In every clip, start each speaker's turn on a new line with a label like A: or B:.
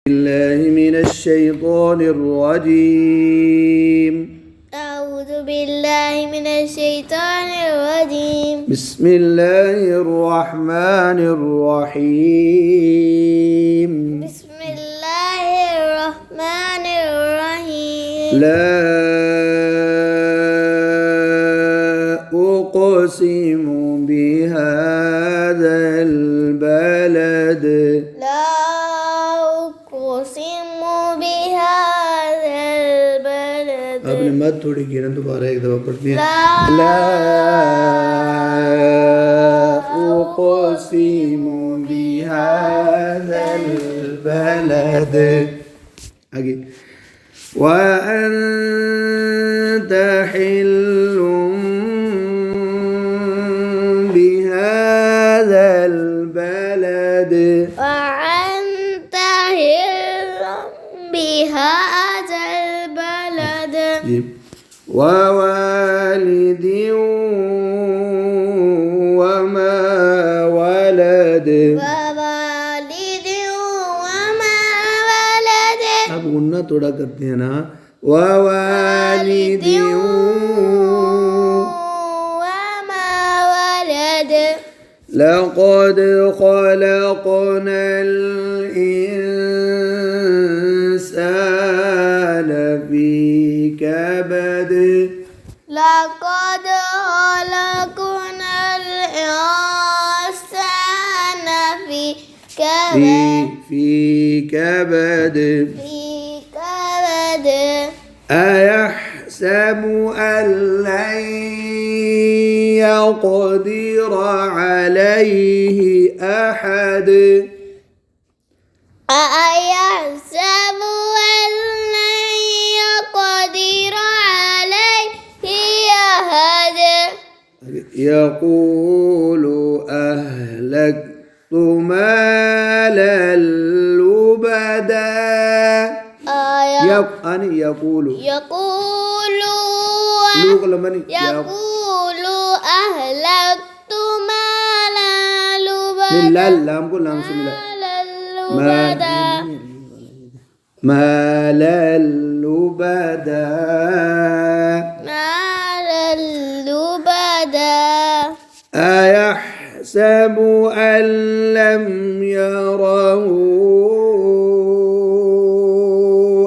A: بالله من الشيطان الرجيم.
B: أعوذ بالله من الشيطان الرجيم.
A: بسم الله الرحمن الرحيم.
B: بسم الله الرحمن الرحيم.
A: لا أقسم بهذا البلد.
B: لا أقسم بهذا البلد.
A: आपने मत थोड़ी गिरन दोबारा एक दफा पढ़ दिया.
B: لا
A: أقسم بهذا البلد. आगे. وأنت حل بهذا البلد.
B: وأنت حل بهذا البلد.
A: ووالد وما ولد.
B: ووالد وما ولد.
A: अब गुन्ना थोड़ा करते हैं ना. ववालिद
B: وما ولد.
A: لقد خلقنا الإنسان في كبد.
B: لقد خلقنا الإنسان في كبد.
A: في كبد.
B: في كبد.
A: أيحسب أن لن يقدر عليه أحد.
B: أيحسب أن لن يقدر عليه أحد.
A: يقول أهلكت مالا لبدا. يقول
B: يقول أهلكت مالا
A: من
B: لبدا.
A: لام को लाम से मिला.
B: لبدا.
A: مالا لبدا.
B: مالا لبدا.
A: أيحسب أن لم يره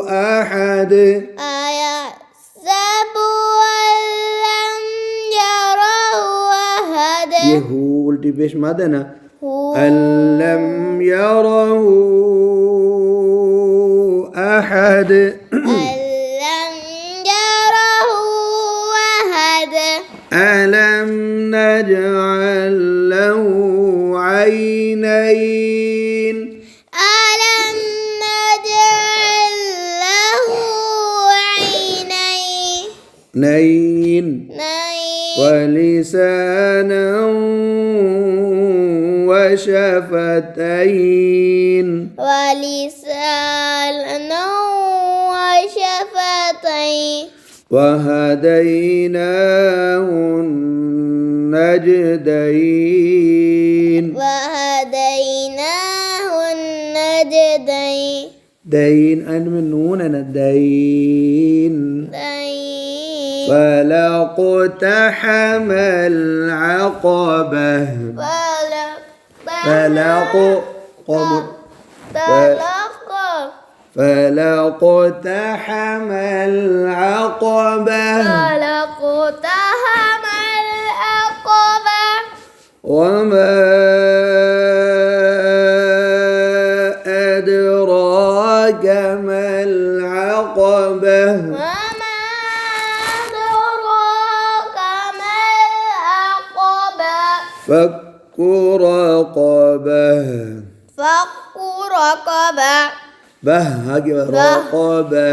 A: أحد.
B: أيحسب أن لم يره أحد.
A: ये हु उल्टी पेश मत है ना.
B: هو
A: أن لم يره أحد.
B: أن لم يره أحد.
A: ألم نجعل له عينين.
B: ألم نجعل له عينين.
A: نين. ولسانا وشفتين.
B: ولسانا وشفتين.
A: وهديناه النجدين.
B: وهديناه النجدين.
A: دين أن من نون أنا دين. فلاقتحم العقبة. فلاقتحم العقبة.
B: فلاقتحم العقبة.
A: وما أدراك ما العقبة.
B: وما أدراك ما العقبة.
A: فك رقبة.
B: فك رقبة.
A: رقبة.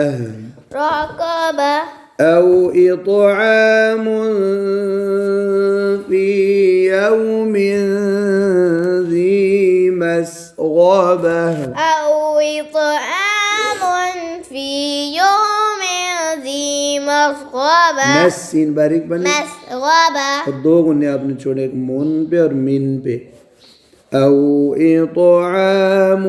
B: رقبة.
A: أو إطعام في يوم ذي مسغبة.
B: أو إطعام في يوم ذي مسغبة.
A: नस्सीन बारीक बने.
B: مسغبة.
A: और दो गुन्ने आपने छोड़े, एक मून पे और मीन पे. أو إطعام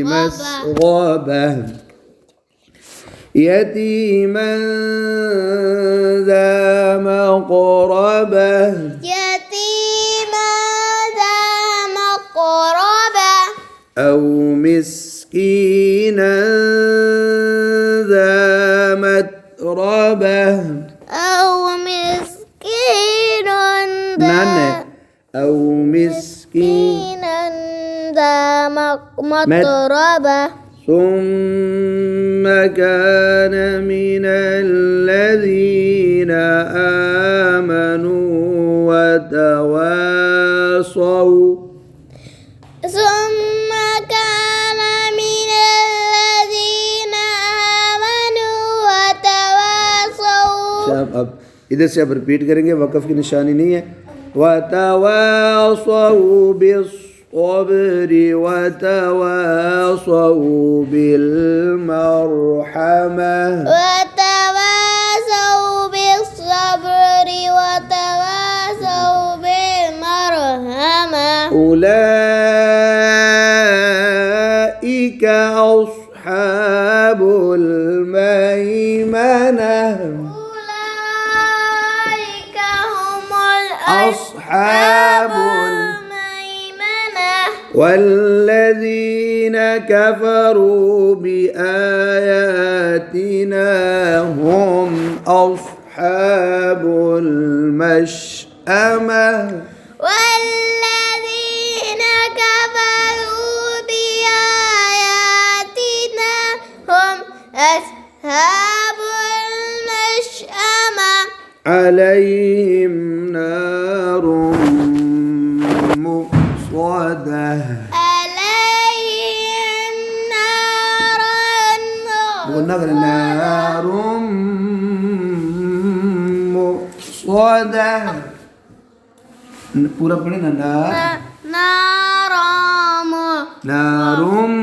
A: مسغبة يتيما ذا مقربة
B: يتيما ذا مقربة
A: أو مسكينا ذا متربة
B: أو مسكين
A: نعم أو مسكين
B: ذا متربة
A: ثم كان من الذين آمنوا وتواصوا
B: ثم كان من الذين آمنوا وتواصوا
A: अब इधर से अब रिपीट करेंगे वक़फ़ की निशानी नहीं है वतवासौ बिस्सब्र वतवासौ बिलमरहमा
B: وتواصوا بالصبر وتواصوا بالمرحمة
A: أولئك أصحاب الميمنة
B: أولئك هم
A: أصحاب
B: الميمنة
A: والذين كفروا بآياتنا هم أصحاب المشأمة
B: والذين كفروا بآياتنا هم أصحاب المشأمة
A: عليهم نار مؤصدة
B: عليهم نار
A: نار مؤصدة पूरा पढ़े ना
B: نار
A: नारुम